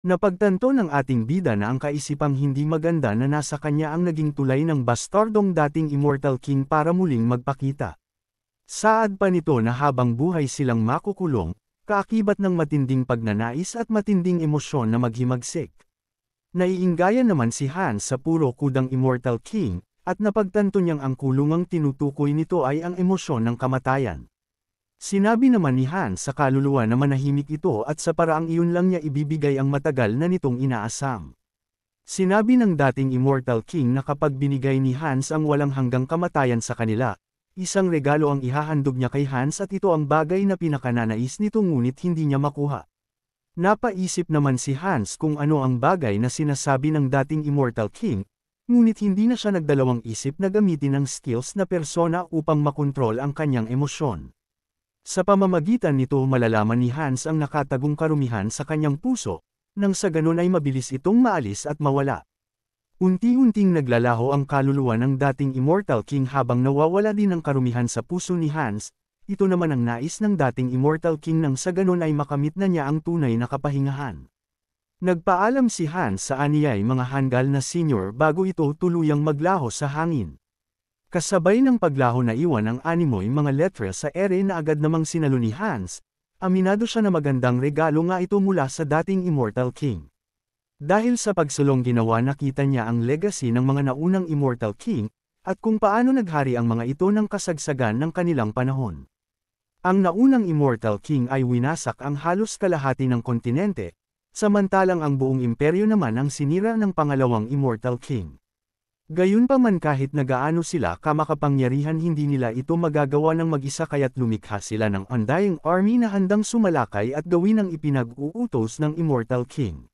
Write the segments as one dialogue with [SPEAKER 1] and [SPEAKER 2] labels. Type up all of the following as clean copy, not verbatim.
[SPEAKER 1] Napagtanto ng ating bida na ang kaisipang hindi maganda na nasa kanya ang naging tulay ng bastardong dating Immortal King para muling magpakita. Saad pa nito na habang buhay silang makukulong, kaakibat ng matinding pagnanais at matinding emosyon na maghimagsik. Naiingayan naman si Hans sa puro kudang Immortal King, at napagtanto niyang ang kulungang tinutukoy nito ay ang emosyon ng kamatayan. Sinabi naman ni Hans sa kaluluwa na manahimik ito at sa paraang iyon lang niya ibibigay ang matagal na nitong inaasam. Sinabi ng dating Immortal King na kapag binigay ni Hans ang walang hanggang kamatayan sa kanila, isang regalo ang ihahandog niya kay Hans at ito ang bagay na pinakananais nito ngunit hindi niya makuha. Napaisip naman si Hans kung ano ang bagay na sinasabi ng dating Immortal King, ngunit hindi na siya nagdalawang isip na gamitin ang skills na persona upang makontrol ang kanyang emosyon. Sa pamamagitan nito malalaman ni Hans ang nakatagong karumihan sa kanyang puso, nang sa ganun ay mabilis itong maalis at mawala. Unti-unting naglalaho ang kaluluwa ng dating Immortal King habang nawawala din ang karumihan sa puso ni Hans, ito naman ang nais ng dating Immortal King nang sa ganun ay makamit na niya ang tunay na kapahingahan. Nagpaalam si Hans sa aniyay mga hanggal na senior bago ito tuluyang maglaho sa hangin. Kasabay ng paglaho na iwan ang animoy mga letra sa ere na agad namang sinalo ni Hans, aminado siya na magandang regalo nga ito mula sa dating Immortal King. Dahil sa pagsulong ginawa nakita niya ang legacy ng mga naunang Immortal King, at kung paano naghari ang mga ito ng kasagsagan ng kanilang panahon. Ang naunang Immortal King ay winasak ang halos kalahati ng kontinente, samantalang ang buong imperyo naman ang sinira ng pangalawang Immortal King. Gayunpaman kahit na gaano sila kamakapangyarihan hindi nila ito magagawa ng mag-isa kaya't lumikha sila ng undying army na handang sumalakay at gawin ang ipinag-uutos ng Immortal King.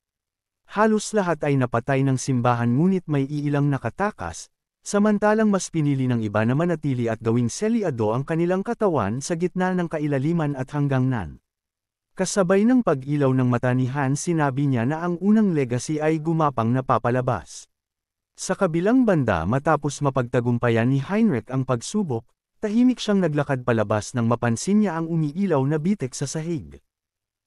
[SPEAKER 1] Halos lahat ay napatay ng simbahan ngunit may iilang nakatakas, samantalang mas pinili ng iba na manatili at gawing selyado ang kanilang katawan sa gitna ng kailaliman at hangganan. Kasabay ng pag-ilaw ng mata ni Hans sinabi niya na ang unang legacy ay gumapang na papalabas. Sa kabilang banda matapos mapagtagumpayan ni Heinrich ang pagsubok, tahimik siyang naglakad palabas nang mapansin niya ang umiilaw na bitek sa sahig.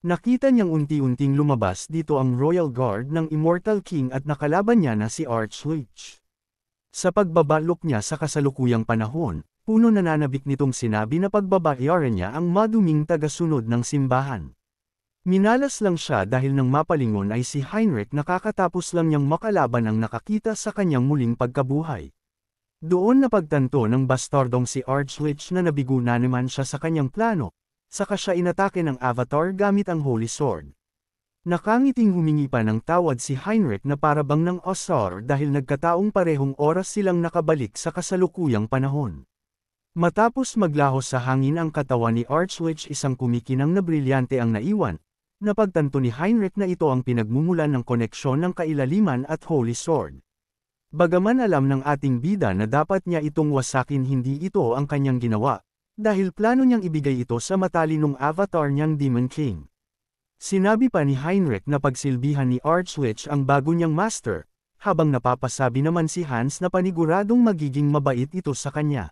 [SPEAKER 1] Nakita niyang unti-unting lumabas dito ang Royal Guard ng Immortal King at nakalaban niya na si Archlich. Sa pagbabalok niya sa kasalukuyang panahon, puno nananabik nitong sinabi na pagbabayaran niya ang maduming tagasunod ng simbahan. Minalas lang siya dahil nang mapalingon ay si Heinrich nakakatapos lang niyang makalaban ang nakakita sa kanyang muling pagkabuhay. Doon napagtanto ng bastardong si Archlich na nabigo na naman siya sa kanyang plano, saka siya inatake ng Avatar gamit ang Holy Sword. Nakangiting humingi pa ng tawad si Heinrich na parabang ng Osar dahil nagkataong parehong oras silang nakabalik sa kasalukuyang panahon. Matapos maglaho sa hangin ang katawan ni Archlich isang kumikinang na brilyante ang naiwan, napagtanto ni Heinrich na ito ang pinagmumulan ng koneksyon ng kailaliman at Holy Sword. Bagaman alam ng ating bida na dapat niya itong wasakin hindi ito ang kanyang ginawa, dahil plano niyang ibigay ito sa matalinong avatar niyang Demon King. Sinabi pa ni Heinrich na pagsilbihan ni Archlich ang bago niyang master, habang napapasabi naman si Hans na paniguradong magiging mabait ito sa kanya.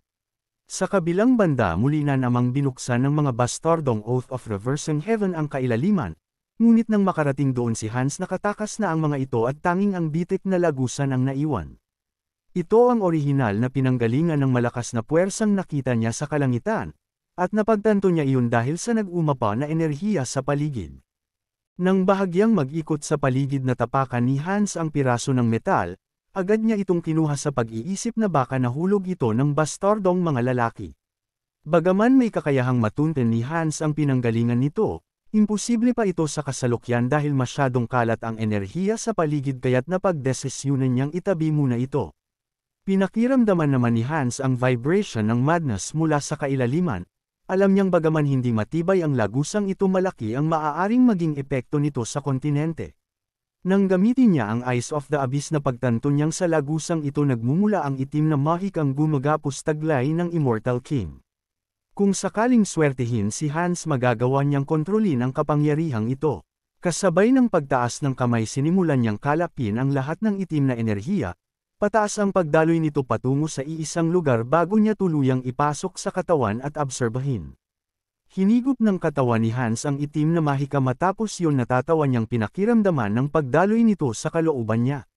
[SPEAKER 1] Sa kabilang banda muli na namang binuksan ng mga bastardong Oath of Reversing Heaven ang kailaliman, ngunit nang makarating doon si Hans nakatakas na ang mga ito at tanging ang bitik na lagusan ang naiwan. Ito ang orihinal na pinanggalingan ng malakas na puwersang nakita niya sa kalangitan, at napagtanto niya iyon dahil sa nag-umapa na enerhiya sa paligid. Nang bahagyang mag-ikot sa paligid na tapakan ni Hans ang piraso ng metal, agad niya itong kinuha sa pag-iisip na baka nahulog ito ng bastardong mga lalaki. Bagaman may kakayahang matunten ni Hans ang pinanggalingan nito, imposible pa ito sa kasalukyan dahil masyadong kalat ang enerhiya sa paligid kaya't napagdesisyunan niyang itabi muna ito. Pinakiramdaman naman ni Hans ang vibration ng madness mula sa kailaliman. Alam niyang bagaman hindi matibay ang lagusang ito malaki ang maaaring maging epekto nito sa kontinente. Nang gamitin niya ang Eyes of the Abyss na pagtanto niyang sa lagusang ito nagmumula ang itim na mahikang gumagapos taglay ng Immortal King. Kung sakaling swertihin si Hans magagawa niyang kontrolin ang kapangyarihang ito. Kasabay ng pagtaas ng kamay sinimulan niyang kalapin ang lahat ng itim na enerhiya, pataas ang pagdaloy nito patungo sa iisang lugar bago niya tuluyang ipasok sa katawan at absorbahin. Hinigop ng katawan ni Hans ang itim na mahika matapos yun natatawa niyang pinakiramdaman ng pagdaloy nito sa kalooban niya.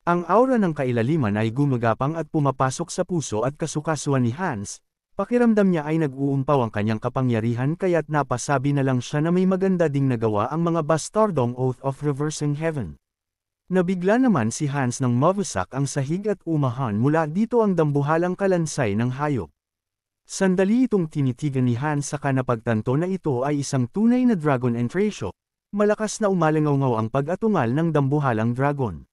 [SPEAKER 1] Ang aura ng kailaliman ay gumagapang at pumapasok sa puso at kasukasuan ni Hans. Pakiramdam niya ay nag-uumpaw ang kanyang kapangyarihan kaya't napasabi na lang siya na may maganda ding nagawa ang mga bastardong Oath of Reversing Heaven. Nabigla naman si Hans nang mawasak ang sahig at umahan mula dito ang dambuhalang kalansay ng hayop. Sandali itong tinitigan ni Hans saka napagtanto na ito ay isang tunay na dragon entratio. Malakas na umalangaw ang pag-atungal ng dambuhalang dragon.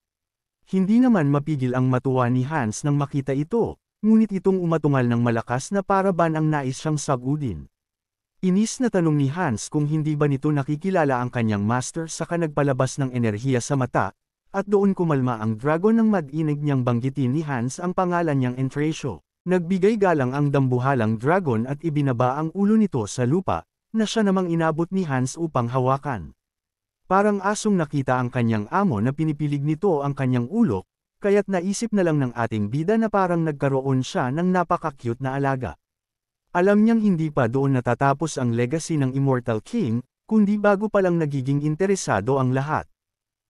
[SPEAKER 1] Hindi naman mapigil ang matuwa ni Hans nang makita ito. Ngunit itong umatungal ng malakas na paraban ang nais siyang sagudin. Inis na tanong ni Hans kung hindi ba nito nakikilala ang kanyang master saka nagpalabas ng enerhiya sa mata, at doon kumalma ang dragon nang mag-inig niyang banggitin ni Hans ang pangalan niyang Entratio. Nagbigay galang ang dambuhalang dragon at ibinaba ang ulo nito sa lupa, na siya namang inabot ni Hans upang hawakan. Parang asong nakita ang kanyang amo na pinipilig nito ang kanyang ulo, kaya't naisip na lang ng ating bida na parang nagkaroon siya ng napaka-cute na alaga. Alam niyang hindi pa doon natatapos ang legacy ng Immortal King, kundi bago pa lang nagiging interesado ang lahat.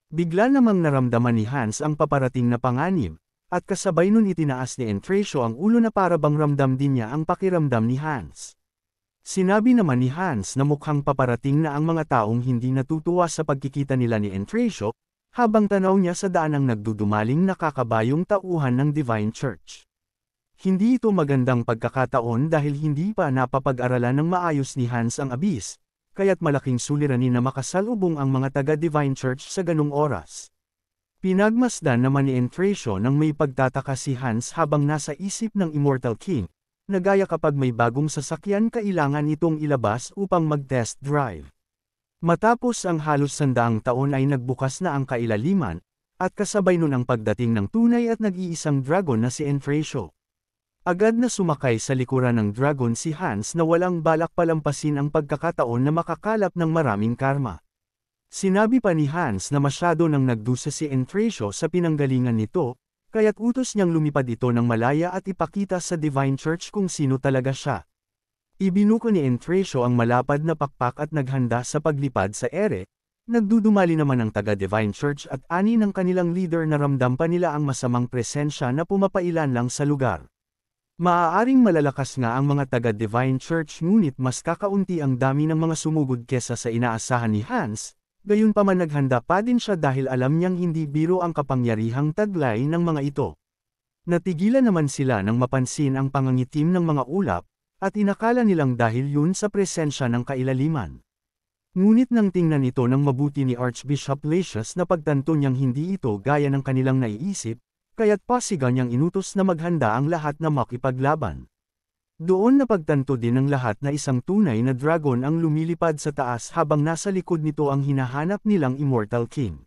[SPEAKER 1] Bigla namang naramdaman ni Hans ang paparating na panganib, at kasabay nun itinaas ni Entratio ang ulo na para bang ramdam din niya ang pakiramdam ni Hans. Sinabi naman ni Hans na mukhang paparating na ang mga taong hindi natutuwa sa pagkikita nila ni Entratio, habang tanaw niya sa daanang nagdudumaling nakakabayong tauhan ng Divine Church. Hindi ito magandang pagkakataon dahil hindi pa napapag-aralan ng maayos ni Hans ang Abyss, kaya't malaking suliranin na makasalubong ang mga taga-Divine Church sa ganung oras. Pinagmasdan naman ni Entratio nang may pagtataka si Hans habang nasa isip ng Immortal King, na gaya kapag may bagong sasakyan kailangan itong ilabas upang mag-test drive. Matapos ang halos 100 taon ay nagbukas na ang kailaliman, at kasabay nun ang pagdating ng tunay at nag-iisang dragon na si Entratio. Agad na sumakay sa likuran ng dragon si Hans na walang balak palampasin ang pagkakataon na makakalap ng maraming karma. Sinabi pa ni Hans na masyado nang nagdusa si Entratio sa pinanggalingan nito, kaya't utos niyang lumipad ito ng malaya at ipakita sa Divine Church kung sino talaga siya. Ibinuko ni Entratio ang malapad na pakpak at naghanda sa paglipad sa ere. Nagdudumali naman ang taga-Divine Church at ani ng kanilang leader na ramdam pa nila ang masamang presensya na pumapailan lang sa lugar. Maaaring malalakas nga ang mga taga-Divine Church ngunit mas kakaunti ang dami ng mga sumugod kesa sa inaasahan ni Hans, gayunpaman naghanda pa din siya dahil alam niyang hindi biro ang kapangyarihang taglay ng mga ito. Natigilan naman sila nang mapansin ang pangangitim ng mga ulap, at inakala nilang dahil yun sa presensya ng kailaliman. Ngunit nang tingnan ito ng mabuti ni Archbishop Lacius na pagtanto niyang hindi ito gaya ng kanilang naiisip, kaya't pasigan niyang inutos na maghanda ang lahat na makipaglaban. Doon napagtanto din ng lahat na isang tunay na dragon ang lumilipad sa taas habang nasa likod nito ang hinahanap nilang Immortal King.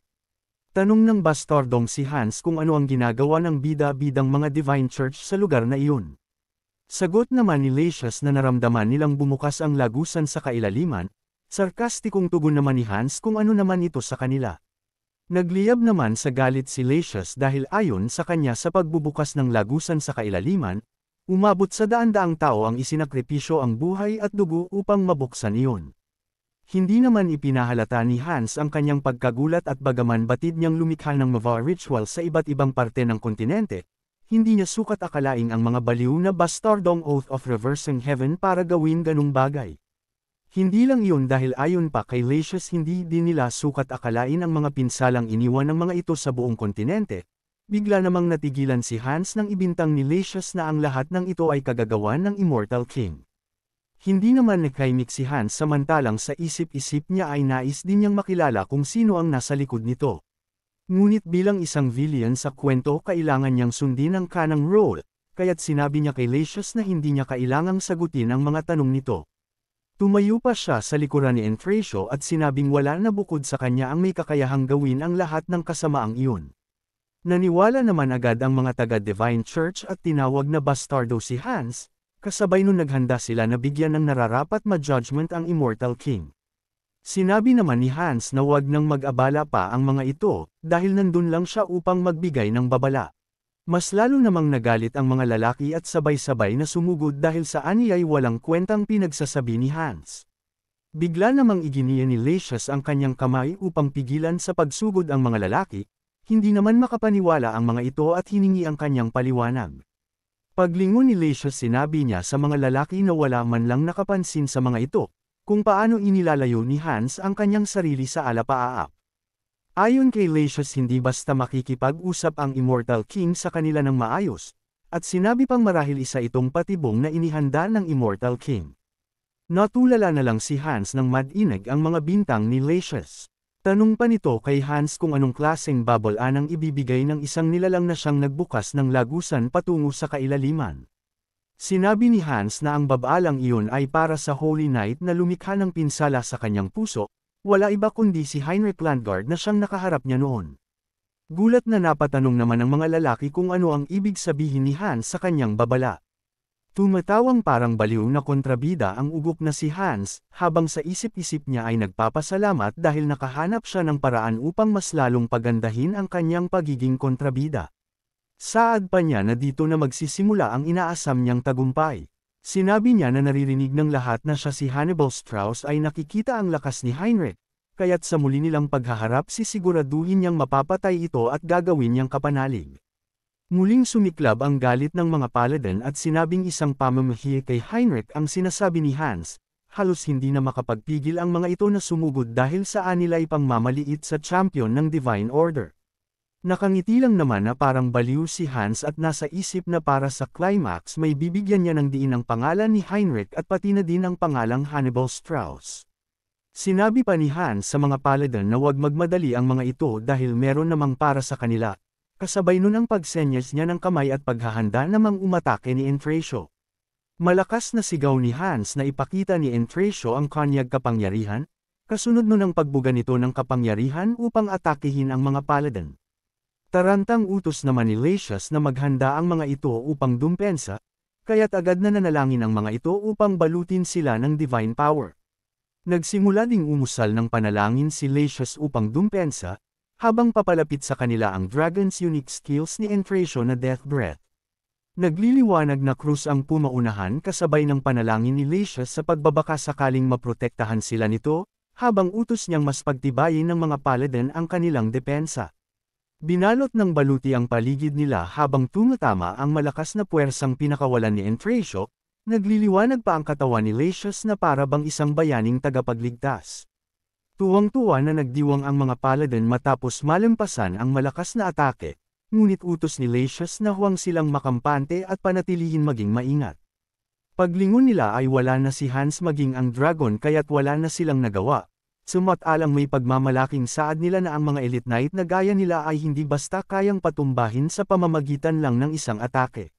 [SPEAKER 1] Tanong ng bastardong si Hans kung ano ang ginagawa ng bida-bidang mga Divine Church sa lugar na iyon. Sagot naman ni Lacius na naramdaman nilang bumukas ang lagusan sa kailaliman, sarkastikong tugon naman ni Hans kung ano naman ito sa kanila. Nagliyab naman sa galit si Lacius dahil ayon sa kanya sa pagbubukas ng lagusan sa kailaliman, umabot sa daan-daang tao ang isinakripisyo ang buhay at dugo upang mabuksan iyon. Hindi naman ipinahalata ni Hans ang kanyang pagkagulat at bagaman batid niyang lumikha ng Mavar ritual sa iba't ibang parte ng kontinente, hindi niya sukat akalaing ang mga baliw na bastardong Oath of Reversing Heaven para gawin ganung bagay. Hindi lang iyon dahil ayon pa kay Lacius hindi din nila sukat akalain ang mga pinsalang iniwan ng mga ito sa buong kontinente. Bigla namang natigilan si Hans nang ibintang ni Lacius na ang lahat ng ito ay kagagawan ng Immortal King. Hindi naman nakaimik si Hans samantalang sa isip-isip niya ay nais din niyang makilala kung sino ang nasa likod nito. Ngunit bilang isang villain sa kwento kailangan niyang sundin ang kanang role, kaya't sinabi niya kay Lacius na hindi niya kailangang sagutin ang mga tanong nito. Tumayo pa siya sa likuran ni Entratio at sinabing wala na bukod sa kanya ang may kakayahang gawin ang lahat ng kasamaang iyon. Naniwala naman agad ang mga taga-Divine Church at tinawag na bastardo si Hans, kasabay nun naghanda sila na bigyan ng nararapat ma-judgment ang Immortal King. Sinabi naman ni Hans na wag nang mag-abala pa ang mga ito, dahil nandun lang siya upang magbigay ng babala. Mas lalo namang nagalit ang mga lalaki at sabay-sabay na sumugod dahil sa aniyay walang kwentang pinagsasabi ni Hans. Bigla namang iginiya ni Lucius ang kanyang kamay upang pigilan sa pagsugod ang mga lalaki, hindi naman makapaniwala ang mga ito at hiningi ang kanyang paliwanag. Paglingon ni Lucius sinabi niya sa mga lalaki na wala man lang nakapansin sa mga ito, kung paano inilalayo ni Hans ang kanyang sarili sa alapaap. Ayon kay Lucius hindi basta makikipag-usap ang Immortal King sa kanila ng maayos, at sinabi pang marahil isa itong patibong na inihanda ng Immortal King. Natulala na lang si Hans nang madinig ang mga bintang ni Lucius. Tanong pa nito kay Hans kung anong klaseng bubble anang ibibigay ng isang nilalang na siyang nagbukas ng lagusan patungo sa kailaliman. Sinabi ni Hans na ang babalang iyon ay para sa Holy Knight na lumikha ng pinsala sa kanyang puso, wala iba kundi si Heinrich Landgard na siyang nakaharap niya noon. Gulat na napatanong naman ang mga lalaki kung ano ang ibig sabihin ni Hans sa kanyang babala. Tumatawang parang baliw na kontrabida ang ugok na si Hans, habang sa isip-isip niya ay nagpapasalamat dahil nakahanap siya ng paraan upang mas lalong pagandahin ang kanyang pagiging kontrabida. Saad pa niya na dito na magsisimula ang inaasam niyang tagumpay. Sinabi niya na naririnig ng lahat na siya si Hannibal Strauss ay nakikita ang lakas ni Heinrich, kaya't sa muli nilang paghaharap sisiguraduhin niyang mapapatay ito at gagawin niyang kapanalig. Muling sumiklab ang galit ng mga paladin at sinabing isang pamamahiya kay Heinrich ang sinasabi ni Hans, halos hindi na makapagpigil ang mga ito na sumugod dahil sa anilay pangmamaliit sa champion ng Divine Order. Nakangiti lang naman na parang baliw si Hans at nasa isip na para sa climax may bibigyan niya ng diin ang pangalan ni Heinrich at pati na din ang pangalang Hannibal Strauss. Sinabi pa ni Hans sa mga paladin na huwag magmadali ang mga ito dahil meron namang para sa kanila, kasabay nun ang pagsenyas niya ng kamay at paghahanda namang umatake ni Entracio. Malakas na sigaw ni Hans na ipakita ni Entracio ang kanyang kapangyarihan, kasunod nun ang pagbuga nito ng kapangyarihan upang atakehin ang mga paladin. Tarantang utos naman ni Lucius na maghanda ang mga ito upang dumpensa, kaya't agad na nanalangin ang mga ito upang balutin sila ng divine power. Nagsimula ding umusal ng panalangin si Lucius upang dumpensa, habang papalapit sa kanila ang dragon's unique skills ni Entracio na Death Breath. Nagliliwanag na krus ang pumaunahan kasabay ng panalangin ni Lucius sa pagbabaka sakaling maprotektahan sila nito, habang utos niyang mas pagtibayin ng mga paladin ang kanilang depensa. Binalot ng baluti ang paligid nila habang tumatama ang malakas na puwersang pinakawalan ni Entracio, nagliliwanag pa ang katawan ni Lucius na para bang isang bayaning tagapagligtas. Tuwang-tuwa na nagdiwang ang mga paladin matapos malampasan ang malakas na atake, ngunit utos ni Lucius na huwag silang makampante at panatilihin maging maingat. Paglingon nila ay wala na si Hans maging ang dragon kaya't wala na silang nagawa. Sumatalang may pagmamalaking saad nila na ang mga elite knight na gaya nila ay hindi basta kayang patumbahin sa pamamagitan lang ng isang atake.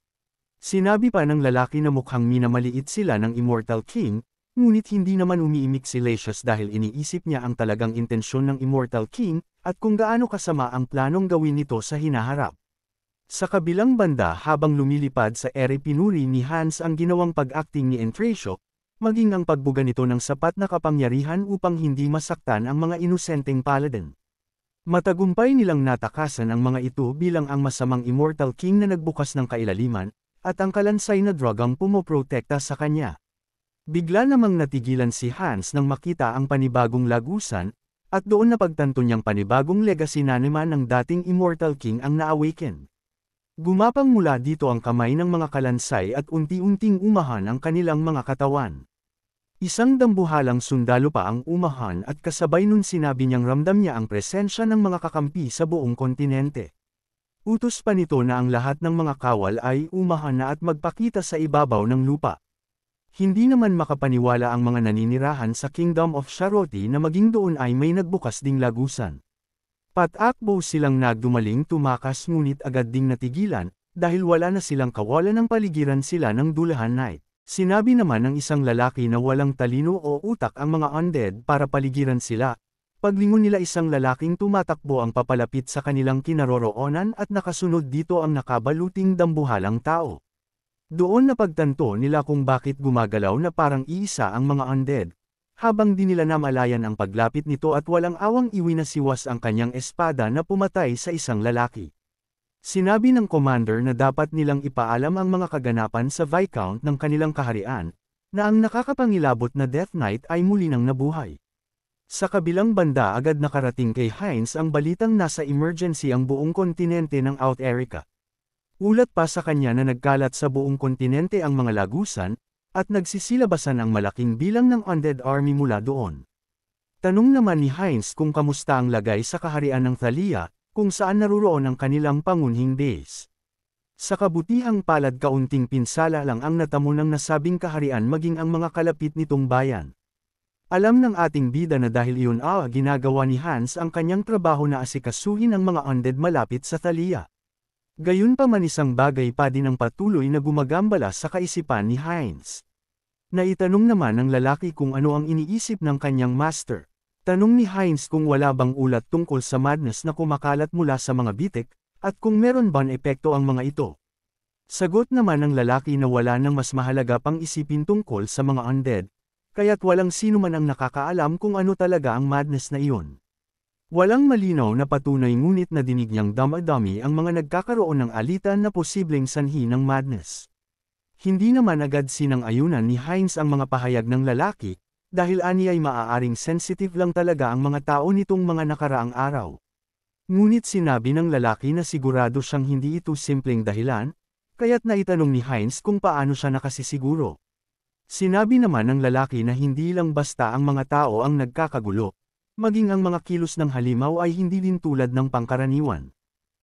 [SPEAKER 1] Sinabi pa ng lalaki na mukhang minamaliit sila ng Immortal King, ngunit hindi naman umiimik si Lucius dahil iniisip niya ang talagang intensyon ng Immortal King, at kung gaano kasama ang planong gawin nito sa hinaharap. Sa kabilang banda habang lumilipad sa ere pinuri ni Hans ang ginawang pag-acting ni Entracio, maging ang pagbuga nito ng sapat na kapangyarihan upang hindi masaktan ang mga inosenteng paladin. Matagumpay nilang natakasan ang mga ito bilang ang masamang Immortal King na nagbukas ng kailaliman, at ang kalansay na dragang pumoprotekta sa kanya. Bigla namang natigilan si Hans nang makita ang panibagong lagusan, at doon napagtanto niyang panibagong legacy na naman ng dating Immortal King ang na-awaken. Gumapang mula dito ang kamay ng mga kalansay at unti-unting umahan ang kanilang mga katawan. Isang dambuhalang sundalo pa ang umahan at kasabay nun sinabi niyang ramdam niya ang presensya ng mga kakampi sa buong kontinente. Utos pa nito na ang lahat ng mga kawal ay umahan na at magpakita sa ibabaw ng lupa. Hindi naman makapaniwala ang mga naninirahan sa Kingdom of Charoti na maging doon ay may nagbukas ding lagusan. Patakbo silang nagdumaling tumakas ngunit agad ding natigilan, dahil wala na silang kawalan ng paligiran sila ng Dullahan Knight. Sinabi naman ng isang lalaki na walang talino o utak ang mga undead para paligiran sila. Paglingon nila isang lalaking tumatakbo ang papalapit sa kanilang kinaroroonan at nakasunod dito ang nakabaluting dambuhalang tao. Doon napagtanto nila kung bakit gumagalaw na parang iisa ang mga undead. Habang di nila namalayan ang paglapit nito at walang awang iwinasiwas ang kanyang espada na pumatay sa isang lalaki. Sinabi ng commander na dapat nilang ipaalam ang mga kaganapan sa Viscount ng kanilang kaharian, na ang nakakapangilabot na Death Knight ay muli nang nabuhay. Sa kabilang banda agad nakarating kay Hines ang balitang nasa emergency ang buong kontinente ng Out Erica. Ulat pa sa kanya na nagkalat sa buong kontinente ang mga lagusan, at nagsisilabasan ang malaking bilang ng undead army mula doon. Tanong naman ni Hines kung kamusta ang lagay sa kaharian ng Thalia, kung saan naruroon ang kanilang pangunhing base. Sa kabutihang palad kaunting pinsala lang ang natamo ng nasabing kaharian maging ang mga kalapit nitong bayan. Alam ng ating bida na dahil iyon ginagawa ni Hans ang kanyang trabaho na asikasuhin ang mga undead malapit sa Thalia. Gayunpaman isang bagay pa din ang patuloy na gumagambala sa kaisipan ni Hines. Naitanong naman ng lalaki kung ano ang iniisip ng kanyang master. Tanong ni Hines kung wala bang ulat tungkol sa madness na kumakalat mula sa mga bitik, at kung meron bang epekto ang mga ito. Sagot naman ng lalaki na wala nang mas mahalaga pang isipin tungkol sa mga undead, kaya't walang sino man ang nakakaalam kung ano talaga ang madness na iyon. Walang malinaw na patunay ngunit nadinig niyang dama-dami ang mga nagkakaroon ng alitan na posibleng sanhi ng madness. Hindi naman agad sinang-ayunan ni Hines ang mga pahayag ng lalaki, dahil ani ay maaaring sensitive lang talaga ang mga tao nitong mga nakaraang araw. Ngunit sinabi ng lalaki na sigurado siyang hindi ito simpleng dahilan, kaya't naitanong ni Hines kung paano siya nakasisiguro. Sinabi naman ng lalaki na hindi lang basta ang mga tao ang nagkakagulo, maging ang mga kilos ng halimaw ay hindi din tulad ng pangkaraniwan.